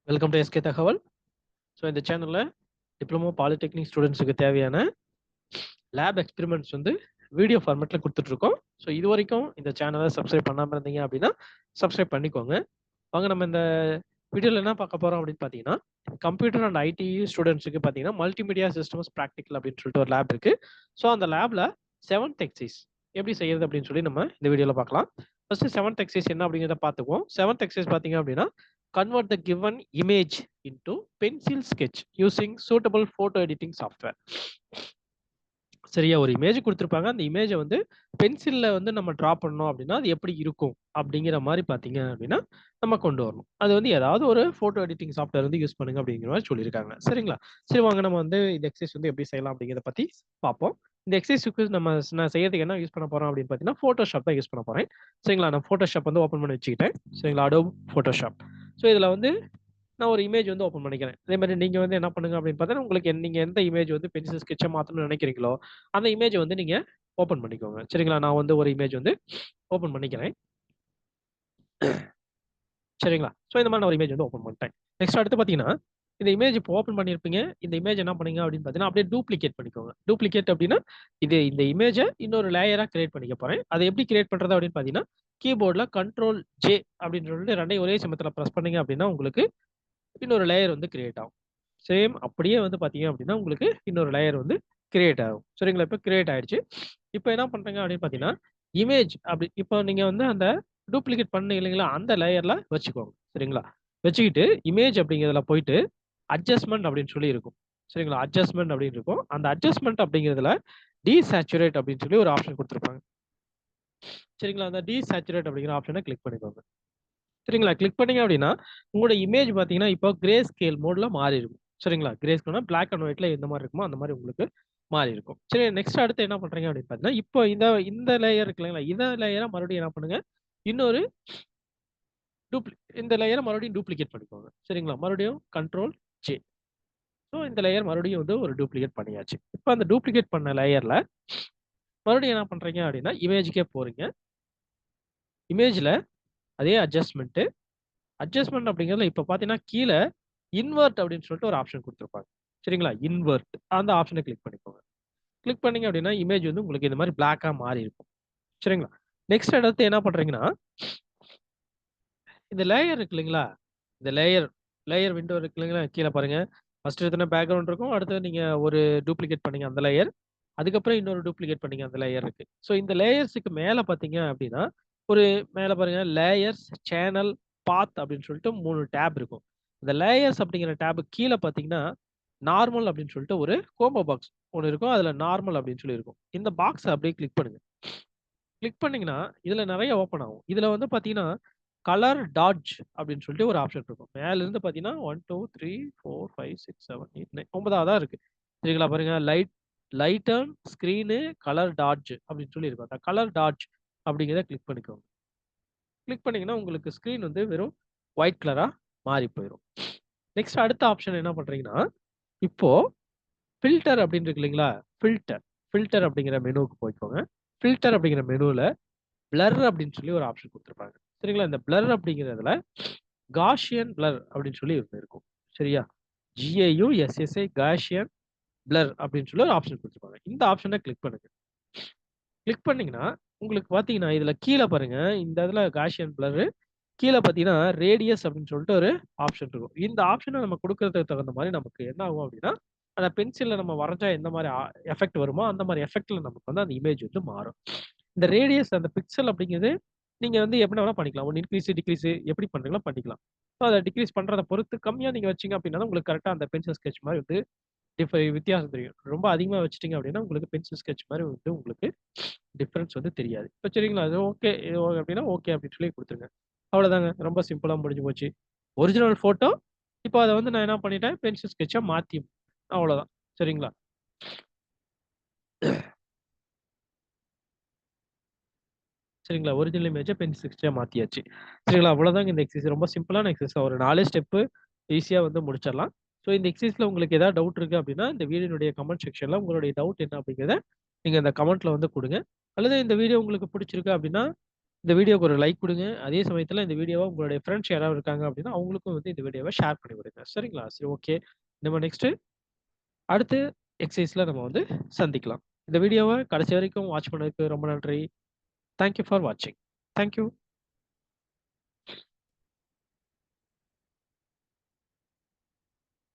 Welcome to SK தகவல். So இந்த சேனலில் டிப்ளமோ பாலிடெக்னிக் ஸ்டூடெண்ட்ஸுக்கு தேவையான லேப் எக்ஸ்பெரிமெண்ட்ஸ் வந்து வீடியோ ஃபார்மேட்டில் கொடுத்துட்ருக்கோம். ஸோ இது வரைக்கும் இந்த சேனலை சப்ஸ்கிரைப் பண்ணாமல் இருந்தீங்க அப்படின்னா சப்ஸ்கிரைப் பண்ணிக்கோங்க. வாங்க நம்ம இந்த வீடியோவில் என்ன பார்க்க போகிறோம் அப்படின்னு பார்த்தீங்கன்னா, கம்ப்யூட்டர் அண்ட் ஐடி ஸ்டூடெண்ட்ஸுக்கு பார்த்தீங்கன்னா மல்டிமீடியா சிஸ்டம்ஸ் ப்ராக்டிக்கல் அப்படின்னு சொல்லிட்டு ஒரு லேப் இருக்குது. ஸோ அந்த லேபில் 7th எக்ஸைஸ் எப்படி செய்யறது அப்படின்னு சொல்லி நம்ம இந்த வீடியோவில் பார்க்கலாம். ஃபர்ஸ்ட் 7th எக்ஸைஸ் என்ன அப்படிங்கிறத பார்த்துக்குவோம். 7th எக்ஸைஸ் பார்த்தீங்க அப்படின்னா, convert the given image into pencil sketch using suitable photo editing software. சரியா, ஒரு இமேஜ் கொடுத்துருப்பாங்க. அந்த இமேஜை வந்து பென்சில்ல வந்து நம்ம டிரா பண்ணோம் அப்படின்னா அது எப்படி இருக்கும் அப்படிங்கிற மாதிரி பார்த்தீங்க அப்படின்னா நம்ம கொண்டு வரணும். அது வந்து ஏதாவது ஒரு போட்டோ எடிட்டிங் சாஃப்ட்வேர் வந்து யூஸ் பண்ணுங்க அப்படிங்கிற மாதிரி சொல்லியிருக்காங்க. சரிங்களா? சரி, வாங்க நம்ம வந்து இந்த எக்ஸசைஸ் வந்து எப்படி செய்யலாம் அப்படிங்கிறத பத்தி பார்ப்போம். இந்த எக்ஸசைஸுக்கு நான் செய்யறதுக்கு என்ன யூஸ் பண்ண போறோம் அப்படின்னு பார்த்தீங்கன்னா, போட்டோஷாப் தான் யூஸ் பண்ண போறேன். சரிங்களா? நான் போட்டோஷாப் வந்து ஓப்பன் பண்ணி வச்சுக்கிட்டேன். சரிங்களா? Adobe Photoshop. ஸோ இதுல வந்து நான் ஒரு இமேஜ் வந்து ஓப்பன் பண்ணிக்கிறேன். அதே மாதிரி நீங்க வந்து என்ன பண்ணுங்க அப்படின்னு பார்த்தா, உங்களுக்கு நீங்க எந்த இமேஜ் வந்து பென்சில் ஸ்கெட்சா மாத்தணும்னு நினைக்கிறீங்களோ அந்த இமேஜ் வந்து நீங்க ஓப்பன் பண்ணிக்கோங்க. சரிங்களா? நான் வந்து ஒரு இமேஜ் வந்து ஓப்பன் பண்ணிக்கிறேன். சரிங்களா? ஸோ இந்த மாதிரி நான் ஒரு இமேஜ் வந்து ஓப்பன் பண்ணிட்டேன். நெக்ஸ்ட் அடுத்து பார்த்தீங்கன்னா, இந்த இமேஜ் இப்போ ஓப்பன் பண்ணியிருப்பீங்க. இந்த இமேஜ் என்ன பண்ணீங்க அப்படின்னு பார்த்தீங்கன்னா, அப்படியே டூப்ளிகேட் பண்ணிக்கோங்க. டூப்ளிகேட் அப்படின்னா, இந்த இமேஜ இன்னொரு லேயரா கிரியேட் பண்ணிக்க போறேன். அதை எப்படி கிரியேட் பண்றது அப்படின்னு பார்த்தீங்கன்னா, கீபோர்ட்ல கண்ட்ரோல் ஜே அப்படின்னு சொல்லிட்டு ரெண்டையும் ஒரே சமயத்துல பிரஸ் பண்ணீங்க அப்படின்னா உங்களுக்கு இன்னொரு லேயர் வந்து கிரியேட் ஆகும். சேம் அப்படியே வந்து பார்த்தீங்க அப்படின்னா, உங்களுக்கு இன்னொரு லேயர் வந்து கிரியேட் ஆகும். சரிங்களா? இப்போ கிரியேட் ஆயிடுச்சு. இப்போ என்ன பண்றீங்க அப்படின்னு பார்த்தீங்கன்னா, இமேஜ் அப்படி இப்போ நீங்க வந்து அந்த டூப்ளிகேட் பண்ணீங்க இல்லைங்களா? அந்த லேயர்ல வச்சுக்கோங்க. சரிங்களா? வச்சுக்கிட்டு இமேஜ் அப்படிங்கிறதுல போயிட்டு அட்ஜஸ்ட்மென்ட் அப்படின்னு சொல்லி இருக்கும். சரிங்களா? அட்ஜஸ்ட்மென்ட் அப்படின்னு இருக்கும். அந்த அட்ஜஸ்ட்மென்ட் அப்படிங்கிறதுல டீசாச்சுரேட் அப்படின்னு சொல்லி ஒரு ஆப்ஷன் குடுத்துருப்பாங்க. சரிங்களா? அந்த டீசாச்சுரேட் அப்படிங்கிற ஆப்ஷன கிளிக் பண்ணிக்கோங்க. சரிங்களா? கிளிக் பண்ணீங்க அப்படின்னா, உங்களோட இமேஜ் பார்த்தீங்கன்னா, இப்போ கிரே ஸ்கேல் மோட்ல மாறி இருக்கும். சரிங்களா? கிரே ஸ்கேல்னா பிளாக் அண்ட் ஒயிட்ல எந்த மாரி இருக்குமோ, அந்த மாரி உங்களுக்கு மாறி இருக்கும். சரி, நெக்ஸ்ட் அடுத்து என்ன பண்றீங்க அப்படின்னு பார்த்தீங்கன்னா, இப்போ இந்த இந்த லேயர் இருக்கு இல்லைங்களா? இந்த லேயர மறுபடியும் என்ன பண்ணுங்க, இன்னொரு டூப்ளி இந்த லேயர மறுபடியும் டூப்ளிகேட் பண்ணிக்கோங்க. சரிங்களா? மறுபடியும் கண்ட்ரோல் ஜே. ஸோ இந்த லேயர் மறுபடியும் வந்து ஒரு டூப்ளிகேட் பண்ணியாச்சு. இப்போ அந்த டூப்ளிகேட் பண்ண லேயர்ல மறுபடியும் என்ன பண்றீங்க அப்படின்னா, இமேஜ்க்கே போறீங்க. இமேஜ்ல அதே அட்ஜஸ்ட்மென்ட். அட்ஜஸ்ட்மென்ட் அப்படிங்கிறதுல இப்ப பார்த்தீங்கன்னா, கீழ இன்வெர்ட் அப்படின்னு சொல்லிட்டு ஒரு ஆப்ஷன் குடுத்திருப்பாங்க. சரிங்களா? இன்வெர்ட் அந்த ஆப்ஷன கிளிக் பண்ணிக்கோங்க. கிளிக் பண்ணீங்க அப்படின்னா, இமேஜ் வந்து உங்களுக்கு இந்த மாரி பிளாக்கா மாறி இருக்கும். சரிங்களா? நெக்ஸ்ட் அடுத்து என்ன பண்றீங்கன்னா, இந்த லேயர் இருக்கு இல்லைங்களா? இந்த லேயர் விண்டோ இருக்கு இல்லைங்களா? கீழ பாருங்க. ஃபர்ஸ்ட் எடுத்தோனே பேக்கிரவுண்ட் இருக்கும். அடுத்து நீங்க ஒரு டூப்ளிகேட் பண்ணீங்க அந்த லேயர். அதுக்கப்புறம் இன்னொரு டூப்ளிகேட் பண்ணீங்க அந்த லேயர் இருக்கு. ஸோ இந்த லேயர்ஸ்க்கு மேல பார்த்தீங்க அப்படின்னா, ஒரு மேல பாருங்க லேயர்ஸ், சேனல், பாத் அப்படின்னு சொல்லிட்டு 3 டேப் இருக்கும். இந்த லேயர்ஸ் அப்படிங்கிற டேப்க்கு கீழ பார்த்தீங்கன்னா, நார்மல் அப்படின்னு சொல்லிட்டு ஒரு கோம்போ பாக்ஸ் ஒண்ணு இருக்கும். அதுல நார்மல் அப்படின்னு சொல்லி இருக்கும். இந்த பாக்ஸ அப்படியே கிளிக் பண்ணுங்க. கிளிக் பண்ணீங்கன்னா, இதுல நெறைய ஓப்பன் ஆகும். இதுல வந்து பார்த்தீங்கன்னா, கலர் டாட்ஜ் அப்படின்னு சொல்லிட்டு ஒரு ஆப்ஷன் இருக்கும். மேல இருந்து பார்த்தீங்கன்னா 1, 2, 3, 4, 5, 6, 7, 8, 9 9வதா இருக்கு. சரிங்களா? பாருங்க லைட்டன் ஸ்கிரீனு கலர் டாட்ஜ் அப்படின்னு சொல்லி இருக்கும். அந்த கலர் டாட்ஜ் அப்படிங்கிறத கிளிக் பண்ணிக்கோங்க. கிளிக் பண்ணீங்கன்னா, உங்களுக்கு ஸ்கிரீன் வந்து வெறும் ஒயிட் கலரா மாறி போயிரும். நெக்ஸ்ட் அடுத்த ஆப்ஷன் என்ன பண்றீங்கன்னா, இப்போ ஃபில்டர் அப்படின்னு இருக்கு இல்லைங்களா? ஃபில்டர் ஃபில்டர் அப்படிங்கிற மெனுவுக்கு போய்க்கோங்க. ஃபில்டர் அப்படிங்கிற மெனுல பிளர் அப்படின்னு சொல்லி ஒரு ஆப்ஷன் குடுத்துருப்பாங்க. சரிங்களா? இந்த பிளர் அப்படிங்கிறதுல காஷியன் பிளர் அப்படின்னு சொல்லி ஒண்ணு இருக்கும். சரியா? GAUSSI காஷியன் பிளர் அப்படின்னு சொல்லி ஒரு ஆப்ஷன் குடுத்துருப்பாங்க. இந்த ஆப்ஷன கிளிக் பண்ணுங்க. கிளிக் பண்ணீங்கன்னா, உங்களுக்கு பார்த்தீங்கன்னா, இதுல கீழ பாருங்க. இந்த இதுல காஷியன் பிளர் கீழ பார்த்தீங்கன்னா, ரேடியஸ் அப்படின்னு சொல்லிட்டு ஒரு ஆப்ஷன் இருக்கும். இந்த ஆப்ஷன நம்ம குடுக்கறதுக்கு தகுந்த மாரி நமக்கு என்ன ஆகும் அப்படின்னா, அந்த பென்சில்ல நம்ம வரைஞ்சா எந்த மாரி எஃபெக்ட் வருமோ, அந்த மாரி எஃபெக்ட்ல நமக்கு வந்து அந்த இமேஜ் வந்து மாறும். இந்த ரேடியஸ் அந்த பிக்சல் அப்படிங்கிறது நீங்க வந்து எப்படி வேணா பண்ணிக்கலாம். ஒண்ணு இன்கிரீஸ், டிக்ரீஸ் எப்படி பண்றீங்களோ பண்ணிக்கலாம். ஸோ அத டிக்ரீஸ் பண்றத பொறுத்து கம்மியா நீங்க வச்சீங்க அப்படின்னா தான் உங்களுக்கு கரெக்ட்டா அந்த பென்சில் ஸ்கெட்ச் மாரி வந்து வித்தியாசம் தெரியும். ரொம்ப அதிகமா வச்சுட்டீங்க அப்படின்னா, உங்களுக்கு பென்சில் ஸ்கெட்ச் மாரி வந்து உங்களுக்கு டிஃபரன்ஸ் வந்து தெரியாது. இப்ப சரிங்களா? அது ஓகே. இது அப்படின்னா ஓகே அப்படின்னு சொல்லி குடுத்துருங்க. அவ்வளோதாங்க. ரொம்ப சிம்பிளா முடிஞ்சு போச்சு. Original photo. இப்போ அத வந்து நான் என்ன பண்ணிட்டேன், பென்சில் ஸ்கெட்சா மாத்தி அவ்வளோதான். சரிங்களா? சரிங்களா? ஒரிஜினல் இமேஜ பென்சில் ஸ்கெட்சா மாத்தியாச்சு. சரிங்களா? அவ்வளோதாங்க இந்த எக்சர்சைஸ். ரொம்ப சிம்பிளான எக்சர்சைஸ். ஒரு 4 ஸ்டெப்பு ஈஸியா வந்து முடிச்சிடலாம். ஸோ இந்த எக்சர்சைஸ்ல உங்களுக்கு ஏதாவது டவுட் இருக்கு அப்படின்னா, இந்த வீடியோனுடைய கமெண்ட் செக்ஷன்ல உங்களுடைய டவுட் என்ன அப்படிங்கிறத நீங்க இந்த கமெண்ட்ல வந்து குடுங்க. அல்லது இந்த வீடியோ உங்களுக்கு பிடிச்சிருக்கு அப்படின்னா, இந்த வீடியோக்கு ஒரு லைக் குடுங்க. அதே சமயத்தில இந்த வீடியோவ உங்களுடைய ஃப்ரெண்ட்ஸ் யாராவது இருக்காங்க அப்படின்னா, அவங்களுக்கும் வந்து இந்த வீடியோவ ஷேர் பண்ணி விடுங்க. சரிங்களா? சரி ஓகே. நம்ம நெக்ஸ்ட்டு அடுத்து எக்சர்சைஸ்ல நம்ம வந்து சந்திக்கலாம். இந்த வீடியோவ கடைசி வரைக்கும் வாட்ச் பண்ணதுக்கு ரொம்ப நன்றி. தேங்க் யூ ஃபார் வாட்சிங். Thank you.